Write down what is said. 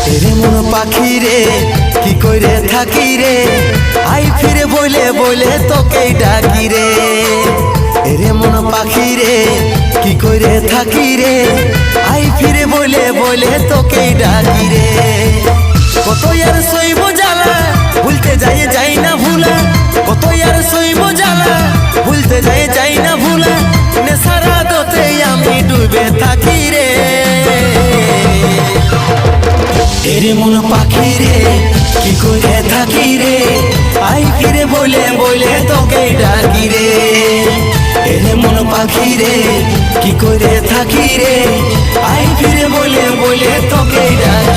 এরে মন পাখি রে কি কইরে থাকি রে, আই ফিরে বলে বলে তোকে ডাকি রে। এরে মন পাখি রে কি কইরে থাকি রে, আই ফিরে বলে বলে তোকে ডাকি রে। কত আর সইব জ্বালা ভুলতে যাই না ভুলা, কত আর সইব জ্বালা ভুলতে যাই না ভুলা, নেশারা দোতে আমি ডুবে থাকি রে। এরে মন পাখি রে কি করে থাকি রে, আই ফিরে বলে বলে তোকে ডাকি রে। এরে মন পাখি রে কি করে থাকি রে, আই ফিরে বলে বলে তোকে ডাকি।